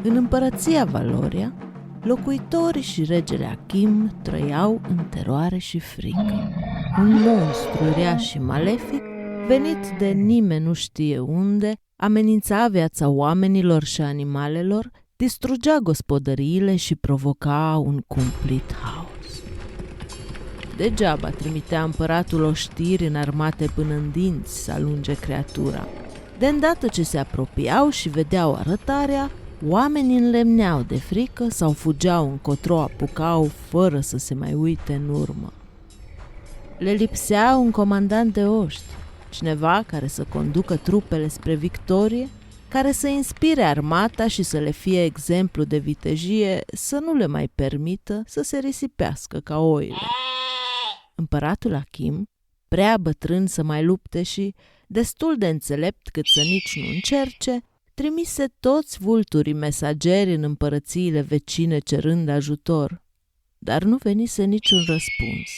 În împărăția Valoria, locuitorii și regele Achim trăiau în teroare și frică. Un monstru uriaș și malefic, venit de nimeni nu știe unde, amenința viața oamenilor și animalelor, distrugea gospodăriile și provoca un cumplit haos. Degeaba trimitea împăratul oștiri înarmate până în dinți să alunge creatura. De îndată ce se apropiau și vedeau arătarea, oamenii înlemneau de frică sau fugeau încotro apucau fără să se mai uite în urmă. Le lipsea un comandant de oști, cineva care să conducă trupele spre victorie, care să inspire armata și să le fie exemplu de vitejie, să nu le mai permită să se risipească ca oile. Împăratul Achim, prea bătrân să mai lupte și destul de înțelept cât să nici nu încerce, trimise toți vulturii mesageri în împărățiile vecine cerând ajutor, dar nu venise niciun răspuns.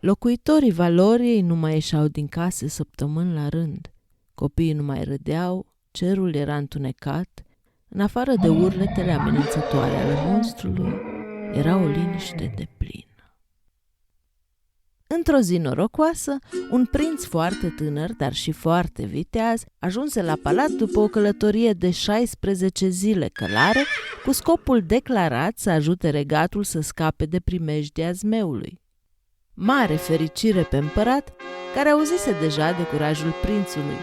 Locuitorii Valoriei nu mai ieșeau din case săptămâni la rând. Copiii nu mai râdeau, cerul era întunecat, în afară de urletele amenințătoare ale monstrului, era o liniște deplină. Într-o zi norocoasă, un prinț foarte tânăr, dar și foarte viteaz, ajunse la palat după o călătorie de 16 zile călare, cu scopul declarat să ajute regatul să scape de primejdia zmeului. Mare fericire pe împărat, care auzise deja de curajul prințului.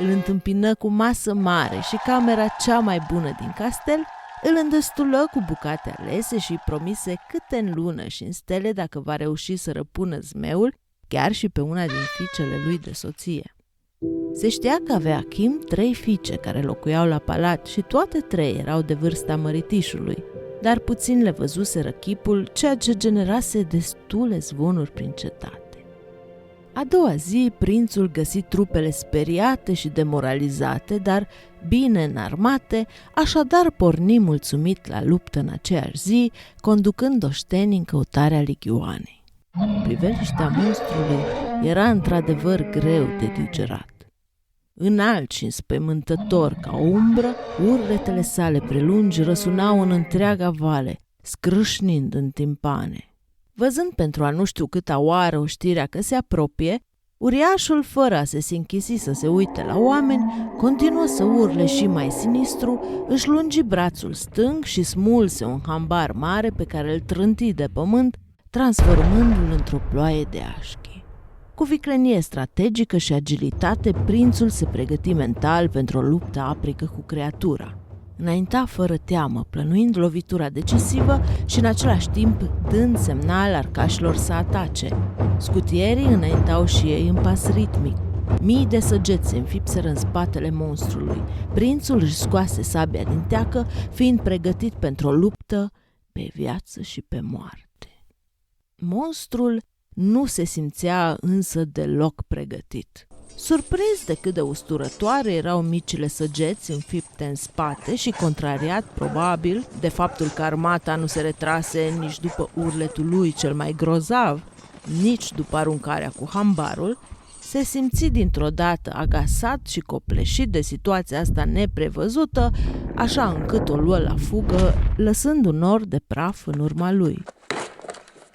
Îl întâmpină cu masă mare și camera cea mai bună din castel, îl îndestulă cu bucate alese și îi promise câte în lună și în stele dacă va reuși să răpună zmeul, chiar și pe una din fiicele lui de soție. Se știa că avea Achim 3 fiice care locuiau la palat și toate 3 erau de vârsta măritișului, dar puțin le văzuseră chipul, ceea ce generase destule zvonuri prin cetate. A doua zi, prințul găsi trupele speriate și demoralizate, dar bine înarmate, așadar porni mulțumit la luptă în aceeași zi, conducând oștenii în căutarea ligioanei. Priveliștea monstrului era într-adevăr greu de digerat. Înalt și înspăimântător ca o umbră, urletele sale prelungi răsunau în întreaga vale, scrâșnind în timpane. Văzând pentru a nu știu câta oară oștirea că se apropie, uriașul, fără a se sinchisi să se uite la oameni, continuă să urle și mai sinistru, își lungi brațul stâng și smulse un hambar mare pe care îl trânti de pământ, transformându-l într-o ploaie de așchi. Cu viclenie strategică și agilitate, prințul se pregăti mental pentru o luptă aprică cu creatura. Înainta fără teamă, plănuind lovitura decisivă și în același timp dând semnal arcașilor să atace. Scutierii înaintau și ei în pas ritmic. Mii de săgeți se înfipseră în spatele monstrului. Prințul își scoase sabia din teacă, fiind pregătit pentru o luptă pe viață și pe moarte. Monstrul nu se simțea însă deloc pregătit. Surprins de cât de usturătoare erau micile săgeți înfipte în spate și contrariat, probabil, de faptul că armata nu se retrase nici după urletul lui cel mai grozav, nici după aruncarea cu hambarul, se simți dintr-o dată agasat și copleșit de situația asta neprevăzută, așa încât o luă la fugă, lăsând un nor de praf în urma lui.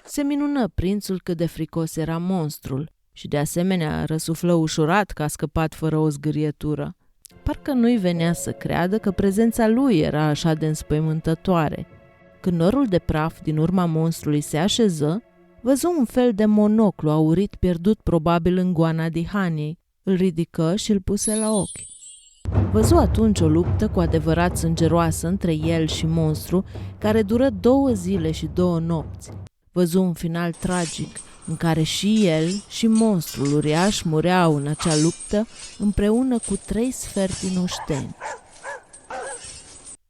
Se minună prințul cât de fricos era monstrul și de asemenea răsuflă ușurat că a scăpat fără o zgârietură. Parcă nu-i venea să creadă că prezența lui era așa de înspăimântătoare. Când norul de praf din urma monstrului se așeză, văzu un fel de monoclu aurit pierdut probabil în goana dihaniei, îl ridică și îl puse la ochi. Văzu atunci o luptă cu adevărat sângeroasă între el și monstru, care dură 2 zile și 2 nopți. Văzu un final tragic, în care și el și monstrul uriaș mureau în acea luptă împreună cu 3 sferti din oșteni.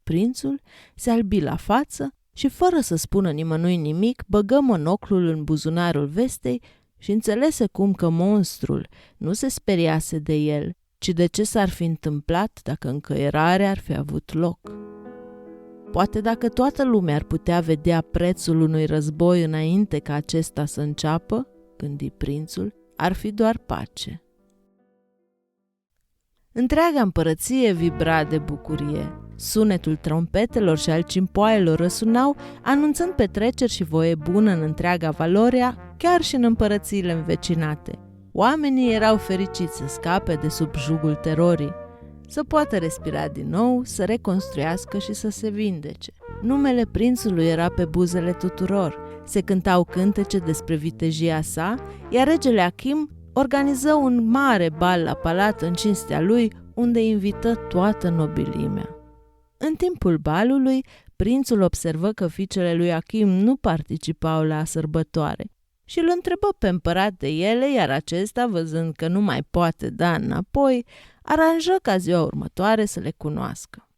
Prințul se albi la față și, fără să spună nimănui nimic, băgă monoclul în buzunarul vestei și înțelese cum că monstrul nu se speriase de el, ci de ce s-ar fi întâmplat dacă încăierarea ar fi avut loc. Poate dacă toată lumea ar putea vedea prețul unui război înainte ca acesta să înceapă, gândi prințul, ar fi doar pace. Întreaga împărăție vibra de bucurie. Sunetul trompetelor și al cimpoaielor răsunau, anunțând petreceri și voie bună în întreaga Valoria, chiar și în împărățiile învecinate. Oamenii erau fericiți să scape de sub jugul terorii, să poată respira din nou, să reconstruiască și să se vindece. Numele prințului era pe buzele tuturor, se cântau cântece despre vitejia sa, iar regele Achim organiză un mare bal la palat în cinstea lui, unde invită toată nobilimea. În timpul balului, prințul observă că fiicele lui Achim nu participau la sărbătoare și îl întrebă pe împărat de ele, iar acesta, văzând că nu mai poate da înapoi, aranjă ca ziua următoare să le cunoască.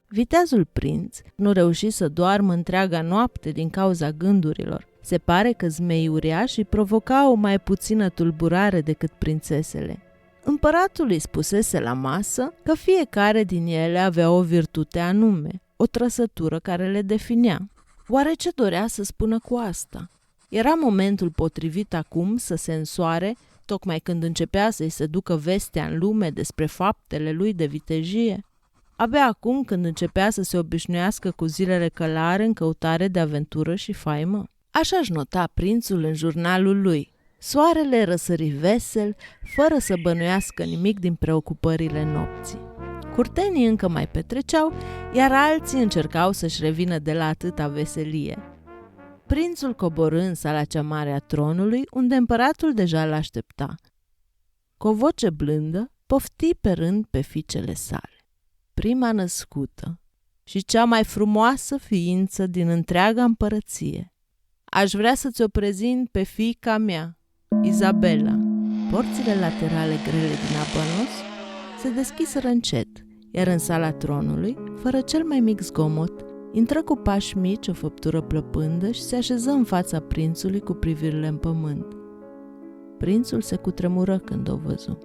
Viteazul prinț nu reuși să doarmă întreaga noapte din cauza gândurilor. Se pare că zmeii uriași îi provocau o mai puțină tulburare decât prințesele. Împăratul îi spusese la masă că fiecare din ele avea o virtute anume, o trăsătură care le definea. Oare ce dorea să spună cu asta? Era momentul potrivit acum să se însoare, tocmai când începea să-i se ducă vestea în lume despre faptele lui de vitejie? Abia acum când începea să se obișnuiască cu zilele călare în căutare de aventură și faimă? Așa-și nota prințul în jurnalul lui. Soarele răsări vesel, fără să bănuiască nimic din preocupările nopții. Curtenii încă mai petreceau, iar alții încercau să-și revină de la atâta veselie. Prințul coborâ în sala cea mare a tronului, unde împăratul deja l-aștepta. Cu o voce blândă, pofti pe rând pe fiicele sale. Prima născută și cea mai frumoasă ființă din întreaga împărăție. Aș vrea să ți-o prezint pe fiica mea, Izabela. Porțile laterale grele din abănos se deschiseră încet, iar în sala tronului, fără cel mai mic zgomot, intră cu pași mici o făptură plăpândă și se așeză în fața prințului cu privirile în pământ. Prințul se cutremură când o văzu.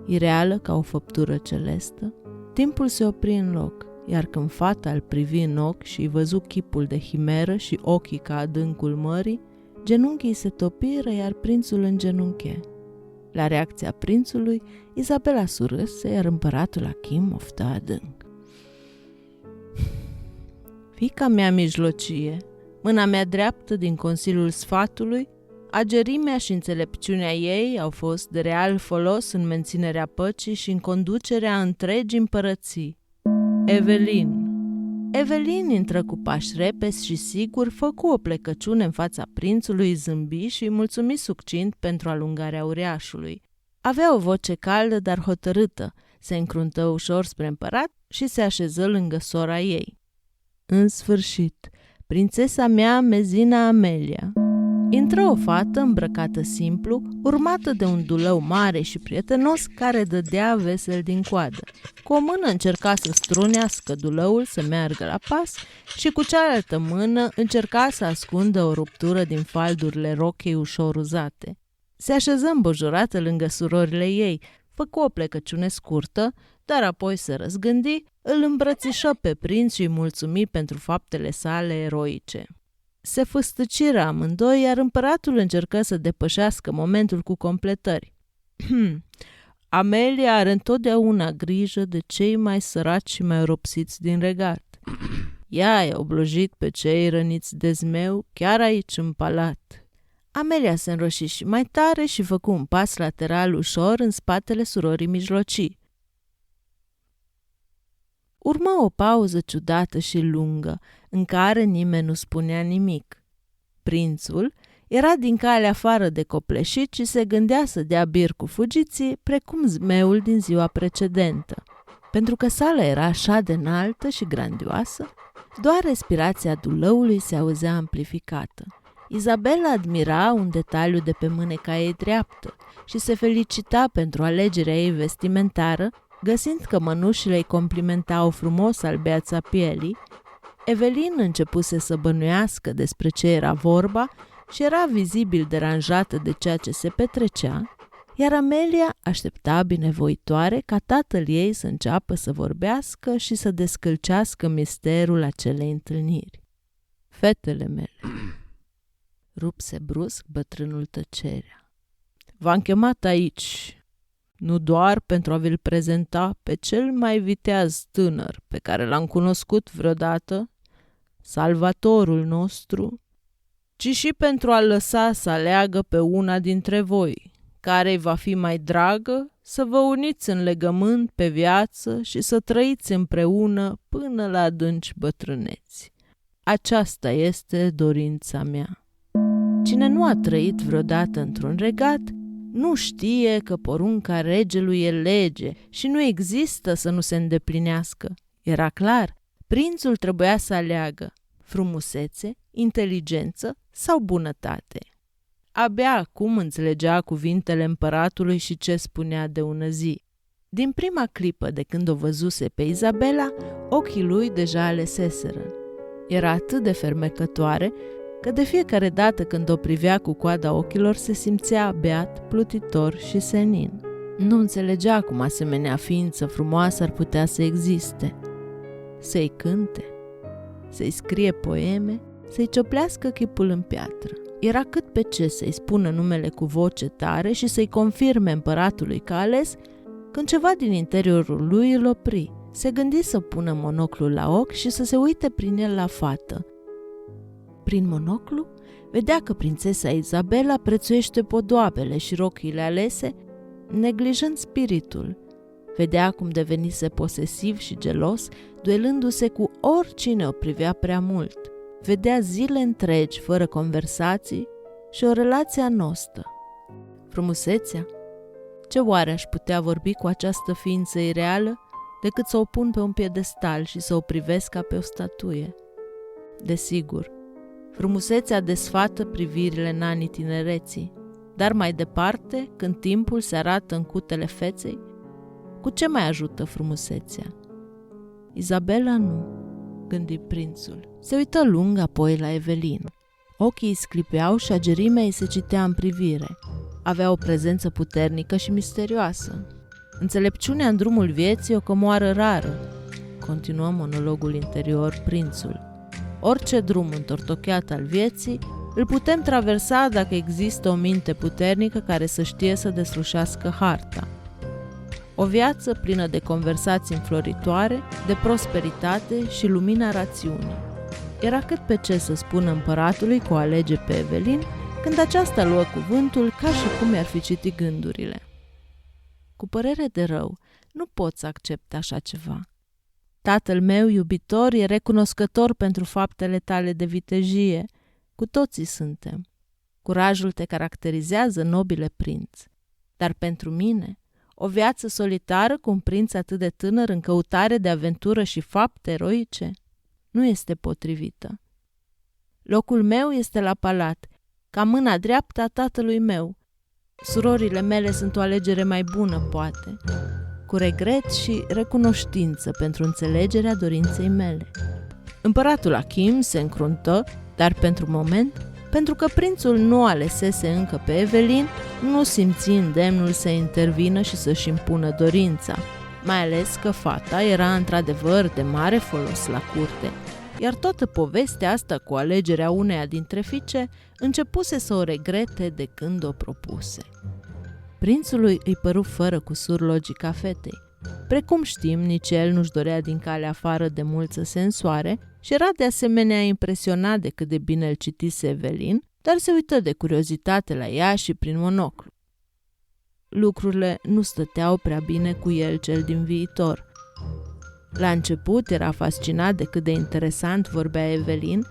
Ireală ca o făptură celestă, timpul se opri în loc, iar când fata îl privi în ochi și îi văzu chipul de himeră și ochii ca adâncul mării, genunchii se topiră, iar prințul îngenunche. La reacția prințului, Izabela surâse, iar împăratul Achim oftă adânc. Fiica mea mijlocie, mâna mea dreaptă din Consiliul Sfatului, agerimea și înțelepciunea ei au fost de real folos în menținerea păcii și în conducerea întregii împărății. Evelin. Evelin intră cu pași repezi și sigur, făcu o plecăciune în fața prințului, zâmbi și îi mulțumi succint pentru alungarea uriașului. Avea o voce caldă, dar hotărâtă, se încruntă ușor spre împărat și se așeză lângă sora ei. În sfârșit, prințesa mea, Mezina Amelia. Intră o fată îmbrăcată simplu, urmată de un dulău mare și prietenos care dădea vesel din coadă. Cu o mână încerca să strunească dulăul să meargă la pas și cu cealaltă mână încerca să ascundă o ruptură din faldurile rochei ușor uzate. Se așeză îmbujurată lângă surorile ei, făcu o plecăciune scurtă, dar apoi se răzgândi, îl îmbrățișă pe prinț și îi mulțumi pentru faptele sale eroice. Se fâstăciră amândoi, iar împăratul încercă să depășească momentul cu completări. Amelia are întotdeauna grijă de cei mai săraci și mai ropsiți din regat. Ea i-a oblojit pe cei răniți de zmeu chiar aici în palat. Amelia se înroși și mai tare și făcu un pas lateral ușor în spatele surorii mijlocii. Urmă o pauză ciudată și lungă, în care nimeni nu spunea nimic. Prințul era din cale afară de copleșit și se gândea să dea bir cu fugiții, precum zmeul din ziua precedentă. Pentru că sala era așa de înaltă și grandioasă, doar respirația dulăului se auzea amplificată. Izabela admira un detaliu de pe mâneca ei dreaptă și se felicita pentru alegerea ei vestimentară, găsind că mănușile îi complimentau frumos albeața pielii. Evelin începuse să bănuiască despre ce era vorba și era vizibil deranjată de ceea ce se petrecea, iar Amelia aștepta binevoitoare ca tatăl ei să înceapă să vorbească și să descălcească misterul acelei întâlniri. Fetele mele, rupse brusc bătrânul tăcerea. V-am chemat aici nu doar pentru a vi-l prezenta pe cel mai viteaz tânăr pe care l-am cunoscut vreodată, salvatorul nostru, ci și pentru a lăsa să aleagă pe una dintre voi, care-i va fi mai dragă, să vă uniți în legământ pe viață și să trăiți împreună până la adânci bătrâneți. Aceasta este dorința mea. Cine nu a trăit vreodată într-un regat, nu știe că porunca regelui e lege și nu există să nu se îndeplinească. Era clar, prințul trebuia să aleagă frumusețe, inteligență sau bunătate. Abia acum înțelegea cuvintele împăratului și ce spunea de ună zi. Din prima clipă de când o văzuse pe Izabela, ochii lui deja aleseseră. Era atât de fermecătoare că de fiecare dată când o privea cu coada ochilor se simțea beat, plutitor și senin. Nu înțelegea cum asemenea ființă frumoasă ar putea să existe. Să-i cânte, să-i scrie poeme, să-i cioplească chipul în piatră. Era cât pe ce să-i spună numele cu voce tare și să-i confirme împăratului că a ales, când ceva din interiorul lui îl opri. Se gândi să pună monoclul la ochi și să se uite prin el la fată. Prin monoclu vedea că prințesa Izabela prețuiește podoabele și rochiile alese, neglijând spiritul. Vedea cum devenise posesiv și gelos, duelându-se cu oricine o privea prea mult. Vedea zile întregi fără conversații și o relație anostă. Frumusețea? Ce oare aș putea vorbi cu această ființă ireală decât să o pun pe un piedestal și să o privesc ca pe o statuie? Desigur, frumusețea desfată privirile în anii tinereții, dar mai departe, când timpul se arată în cutele feței, cu ce mai ajută frumusețea? Izabela nu, gândi prințul. Se uită lung apoi la Evelin. Ochii îi sclipeau și agerimea îi se citea în privire. Avea o prezență puternică și misterioasă. Înțelepciunea în drumul vieții o comoară rară, continuă monologul interior prințul. Orice drum întortocheat al vieții îl putem traversa dacă există o minte puternică care să știe să deslușească harta. O viață plină de conversații înfloritoare, de prosperitate și lumina rațiunii. Era cât pe ce să spună împăratului că o alege pe Evelin, când aceasta luă cuvântul ca și cum i-ar fi citit gândurile. Cu părere de rău, nu pot să accept așa ceva. Tatăl meu iubitor e recunoscător pentru faptele tale de vitejie. Cu toții suntem. Curajul te caracterizează, nobile prinț. Dar pentru mine, o viață solitară cu un prinț atât de tânăr în căutare de aventură și fapte eroice nu este potrivită. Locul meu este la palat, ca mâna dreaptă a tatălui meu. Surorile mele sunt o alegere mai bună, poate, cu regret și recunoștință pentru înțelegerea dorinței mele. Împăratul Achim se încruntă, dar pentru moment, pentru că prințul nu alesese încă pe Evelin, nu simți îndemnul să intervină și să-și impună dorința, mai ales că fata era într-adevăr de mare folos la curte, iar toată povestea asta cu alegerea uneia dintre fiice începuse să o regrete de când o propuse. Prințului îi păru fără cusur logica fetei. Precum știm, nici el nu-și dorea din calea afară de mult să se însoare și era de asemenea impresionat de cât de bine îl citise Evelin, dar se uită de curiozitate la ea și prin monoclu. Lucrurile nu stăteau prea bine cu el cel din viitor. La început era fascinat de cât de interesant vorbea Evelin,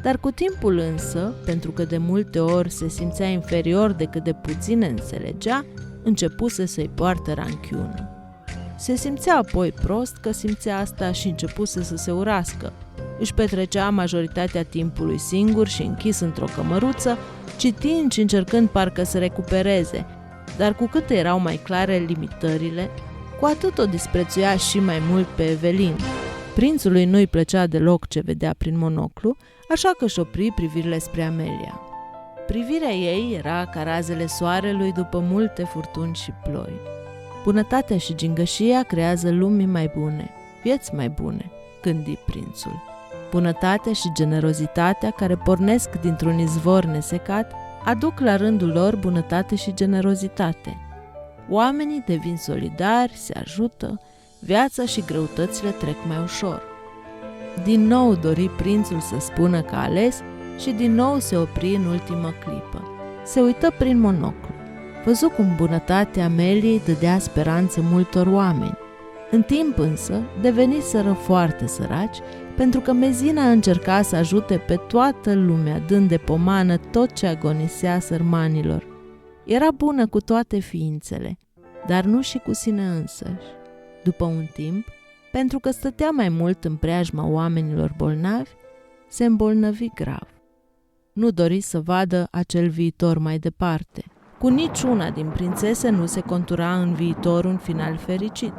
dar cu timpul însă, pentru că de multe ori se simțea inferior de cât de puțin înțelegea, începuse să-i poartă ranchiună. Se simțea apoi prost că simțea asta și începuse să se urască. Își petrecea majoritatea timpului singur și închis într-o cămăruță, citind și încercând parcă să recupereze, dar cu cât erau mai clare limitările, cu atât o disprețuia și mai mult pe Evelin. Prințului nu-i plăcea deloc ce vedea prin monoclu, așa că își opri privirile spre Amelia. Privirea ei era ca razele soarelui după multe furtuni și ploi. Bunătatea și gingășia creează lumi mai bune, vieți mai bune, gândi prințul. Bunătatea și generozitatea care pornesc dintr-un izvor nesecat aduc la rândul lor bunătate și generozitate. Oamenii devin solidari, se ajută, viața și greutățile trec mai ușor. Din nou dori prințul să spună că a ales și din nou se opri în ultimă clipă. Se uită prin monoclu. Văzu cum bunătatea Ameliei dădea speranță multor oameni. În timp însă deveniseră foarte săraci, pentru că Mezina încerca să ajute pe toată lumea, dând de pomană tot ce agonisea sărmanilor. Era bună cu toate ființele, dar nu și cu sine însăși. După un timp, pentru că stătea mai mult în preajma oamenilor bolnavi, se îmbolnăvi grav. Nu dori să vadă acel viitor mai departe. Cu niciuna din prințese nu se contura în viitor un final fericit.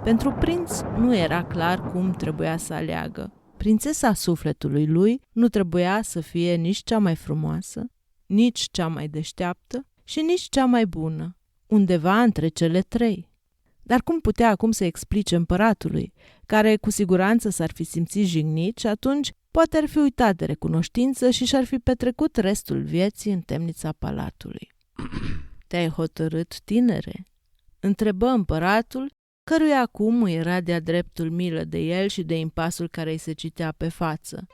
Pentru prinț nu era clar cum trebuia să aleagă. Prințesa sufletului lui nu trebuia să fie nici cea mai frumoasă, nici cea mai deșteaptă și nici cea mai bună, undeva între cele trei. Dar cum putea acum să explice împăratului, care cu siguranță s-ar fi simțit jignit și atunci poate ar fi uitat de recunoștință și și-ar fi petrecut restul vieții în temnița palatului. Te-ai hotărât, tinere? Întrebă împăratul, căruia acum îi era de-a dreptul milă de el și de impasul care îi se citea pe față.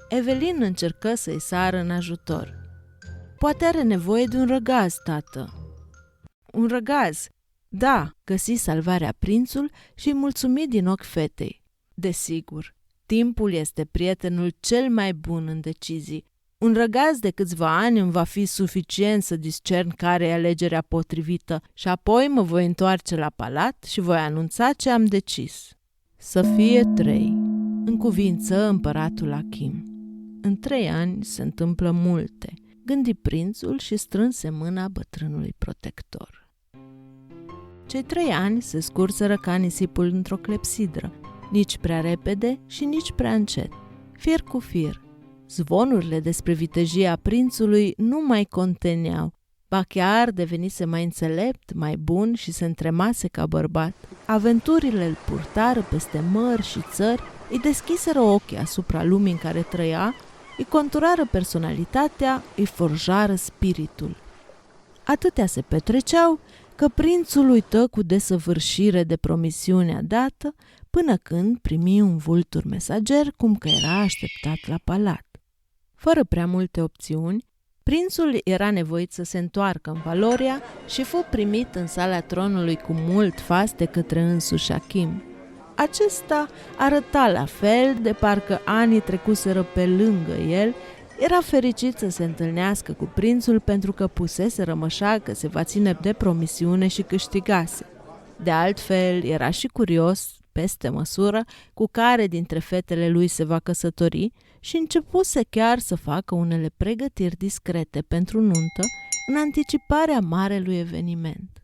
Evelin încercă să-i sară în ajutor. Poate are nevoie de un răgaz, tată. Un răgaz? Da, găsi salvarea prințul și îi mulțumi din ochi fetei. Desigur, timpul este prietenul cel mai bun în decizii. Un răgaz de câțiva ani îmi va fi suficient să discern care e alegerea potrivită și apoi mă voi întoarce la palat și voi anunța ce am decis. Să fie 3, încuvință împăratul Achim. În 3 ani se întâmplă multe, gândi prințul și strânse mâna bătrânului protector. Cei 3 ani se scurseră ca nisipul într-o clepsidră, nici prea repede și nici prea încet, fir cu fir. Zvonurile despre vitejia prințului nu mai conteneau, ba chiar devenise mai înțelept, mai bun și se întremase ca bărbat. Aventurile îl purtară peste mări și țări, îi deschiseră ochii asupra lumii în care trăia, îi conturară personalitatea, îi forjară spiritul. Atâtea se petreceau că prințul uită cu desăvârșire de promisiunea dată, până când primi un vultur mesager cum că era așteptat la palat. Fără prea multe opțiuni, prințul era nevoit să se întoarcă în Valoria și fu primit în sala tronului cu mult fast de către însuși Achim. Acesta arăta la fel, de parcă anii trecuseră pe lângă el, era fericit să se întâlnească cu prințul pentru că pusese rămășa că se va ține de promisiune și câștigase. De altfel, era și curios, peste măsură, cu care dintre fetele lui se va căsători și începuse chiar să facă unele pregătiri discrete pentru nuntă în anticiparea marelui eveniment.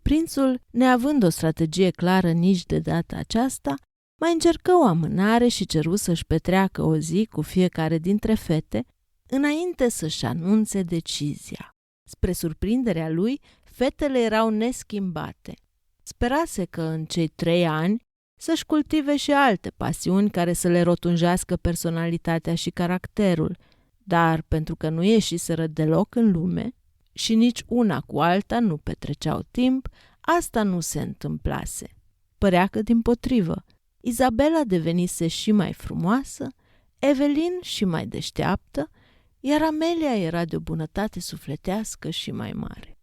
Prințul, neavând o strategie clară nici de data aceasta, mai încercă o amânare și ceru să-și petreacă o zi cu fiecare dintre fete, înainte să-și anunțe decizia. Spre surprinderea lui, fetele erau neschimbate. Sperase că în cei 3 ani să-și cultive și alte pasiuni care să le rotunjească personalitatea și caracterul, dar pentru că nu ieșiseră deloc în lume și nici una cu alta nu petreceau timp, asta nu se întâmplase. Părea că dimpotrivă, Izabela devenise și mai frumoasă, Evelin și mai deșteaptă, iar Amelia era de o bunătate sufletească și mai mare.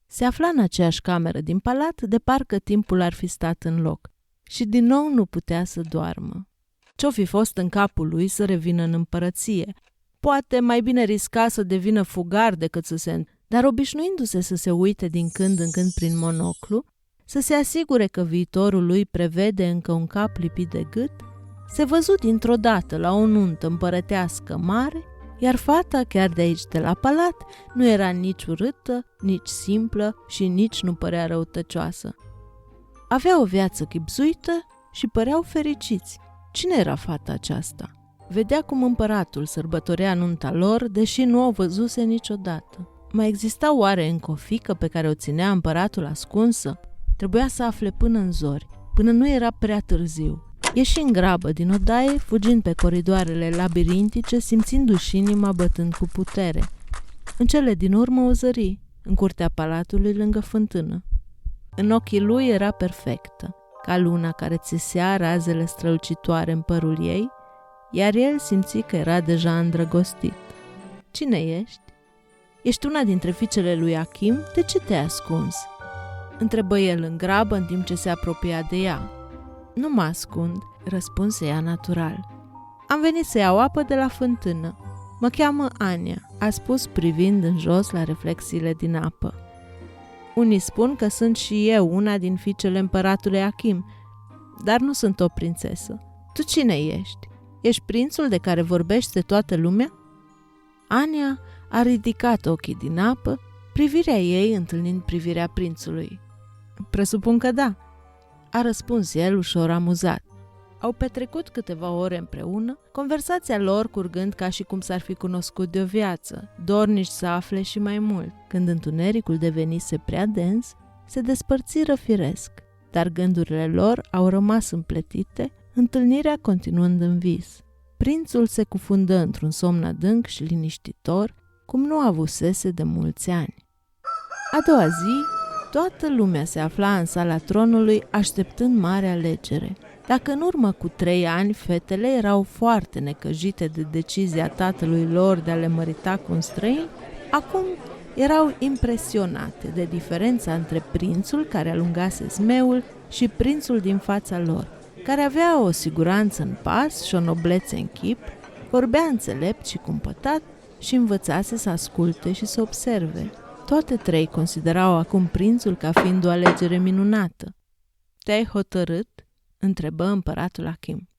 Se afla în aceeași cameră din palat, de parcă timpul ar fi stat în loc, și din nou nu putea să doarmă. Ce-o fi fost în capul lui să revină în împărăție? Poate mai bine risca să devină fugar decât să se... Dar obișnuindu-se să se uite din când în când prin monoclu, să se asigure că viitorul lui prevede încă un cap lipit de gât, se văzu dintr-o dată la o nuntă împărătească mare, iar fata, chiar de aici de la palat, nu era nici urâtă, nici simplă și nici nu părea răutăcioasă. Avea o viață chibzuită și păreau fericiți. Cine era fata aceasta? Vedea cum împăratul sărbătorea nunta lor, deși nu o văzuse niciodată. Mai exista oare încă o fiică pe care o ținea împăratul ascunsă? Trebuia să afle până în zori, până nu era prea târziu. Ieși în grabă din odaie, fugind pe coridoarele labirintice, simțindu-și inima bătând cu putere. În cele din urmă o zări, în curtea palatului lângă fântână. În ochii lui era perfectă, ca luna care țesea razele strălucitoare în părul ei, iar el simți că era deja îndrăgostit. Cine ești? Ești una dintre fiicele lui Achim? De ce te-ai ascuns? Întrebă el în grabă în timp ce se apropia de ea. Nu mă ascund, răspunse ea natural. Am venit să iau apă de la fântână. Mă cheamă Ania, a spus privind în jos la reflexiile din apă. Unii spun că sunt și eu una din fiicele împăratului Achim, dar nu sunt o prințesă. Tu cine ești? Ești prințul de care vorbește toată lumea? Ania a ridicat ochii din apă, privirea ei întâlnind privirea prințului. Presupun că da, a răspuns el ușor amuzat. Au petrecut câteva ore împreună, conversația lor curgând ca și cum s-ar fi cunoscut de o viață, dornici să afle și mai mult. Când întunericul devenise prea dens, se despărțiră firesc, dar gândurile lor au rămas împletite, întâlnirea continuând în vis. Prințul se cufundă într-un somn adânc și liniștitor, cum nu avusese de mulți ani. A doua zi, toată lumea se afla în sala tronului așteptând marea alegere. Dacă în urmă cu 3 ani fetele erau foarte necăjite de decizia tatălui lor de a le mărita cu un străin, acum erau impresionate de diferența între prințul care alungase zmeul și prințul din fața lor, care avea o siguranță în pas și o noblețe în chip, vorbea înțelept și cumpătat și învățase să asculte și să observe. Toate 3 considerau acum prințul ca fiind o alegere minunată. Te-ai hotărât? Întrebă împăratul Achim.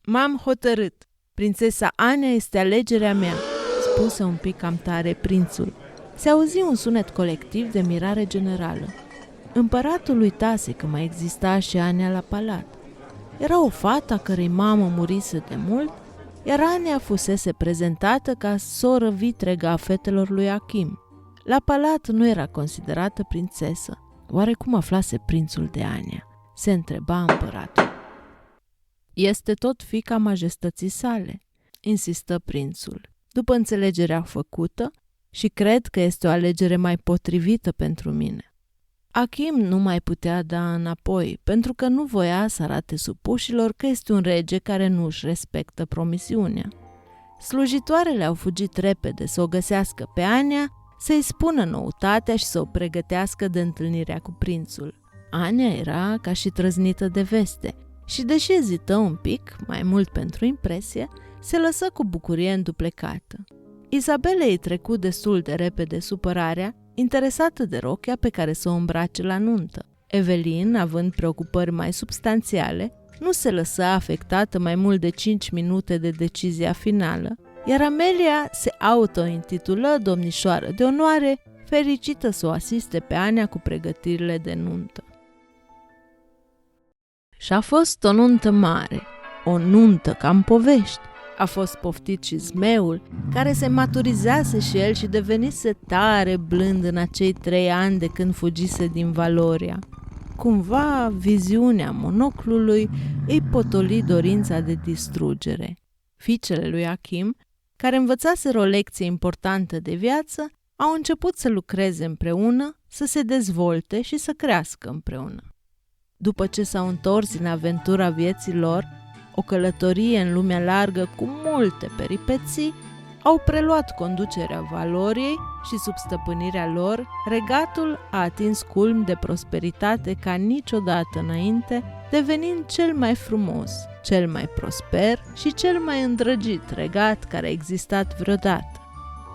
M-am hotărât. Prințesa Ania este alegerea mea, spuse un pic cam tare prințul. Se auzi un sunet colectiv de mirare generală. Împăratul uitase că mai exista și Ania la palat. Era o fată a cărei mamă murise de mult, iar Ania fusese prezentată ca soră vitregă a fetelor lui Achim. La palat nu era considerată prințesă. Oare cum aflase prințul de Ania? Se întreba împăratul. Este tot fiica majestății sale, insistă prințul. După înțelegerea făcută, și cred că este o alegere mai potrivită pentru mine. Achim nu mai putea da înapoi, pentru că nu voia să arate supușilor că este un rege care nu își respectă promisiunea. Slujitoarele au fugit repede să o găsească pe Ania, să-i spună noutatea și să o pregătească de întâlnirea cu prințul. Ania era ca și trăznită de veste și, deși ezită un pic, mai mult pentru impresie, se lăsă cu bucurie înduplecată. Izabela îi trecu destul de repede supărarea, interesată de rochia pe care să o îmbrace la nuntă. Evelin, având preocupări mai substanțiale, nu se lăsă afectată mai mult de 5 minute de decizia finală, iar Amelia se auto-intitulă domnișoară de onoare, fericită să o asiste pe Ania cu pregătirile de nuntă. Și-a fost o nuntă mare, o nuntă ca în povești. A fost poftit și zmeul, care se maturizase și el și devenise tare blând în acei 3 ani de când fugise din Valoria. Cumva, viziunea monoclului îi potoli dorința de distrugere. Fiicele lui Achim, care învățaseră o lecție importantă de viață, au început să lucreze împreună, să se dezvolte și să crească împreună. După ce s-au întors în aventura vieții lor, o călătorie în lumea largă cu multe peripeții, au preluat conducerea Valoriei și sub stăpânirea lor, regatul a atins culmi de prosperitate ca niciodată înainte, devenind cel mai frumos, cel mai prosper și cel mai îndrăgit regat care a existat vreodată.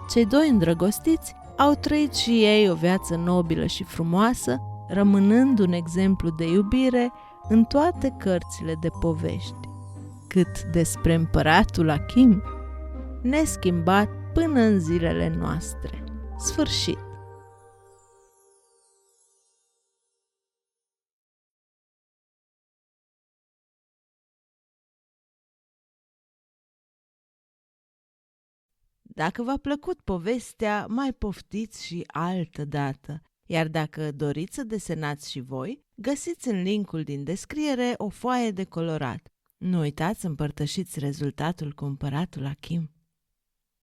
Cei 2 îndrăgostiți au trăit și ei o viață nobilă și frumoasă, rămânând un exemplu de iubire în toate cărțile de povești. Cât despre împăratul Achim, neschimbat până în zilele noastre. Sfârșit. Dacă v-a plăcut povestea, mai poftiți și altă dată. Iar dacă doriți să desenați și voi, găsiți în linkul din descriere o foaie de colorat. Nu uitați să împărtășiți rezultatul cu împăratul Achim.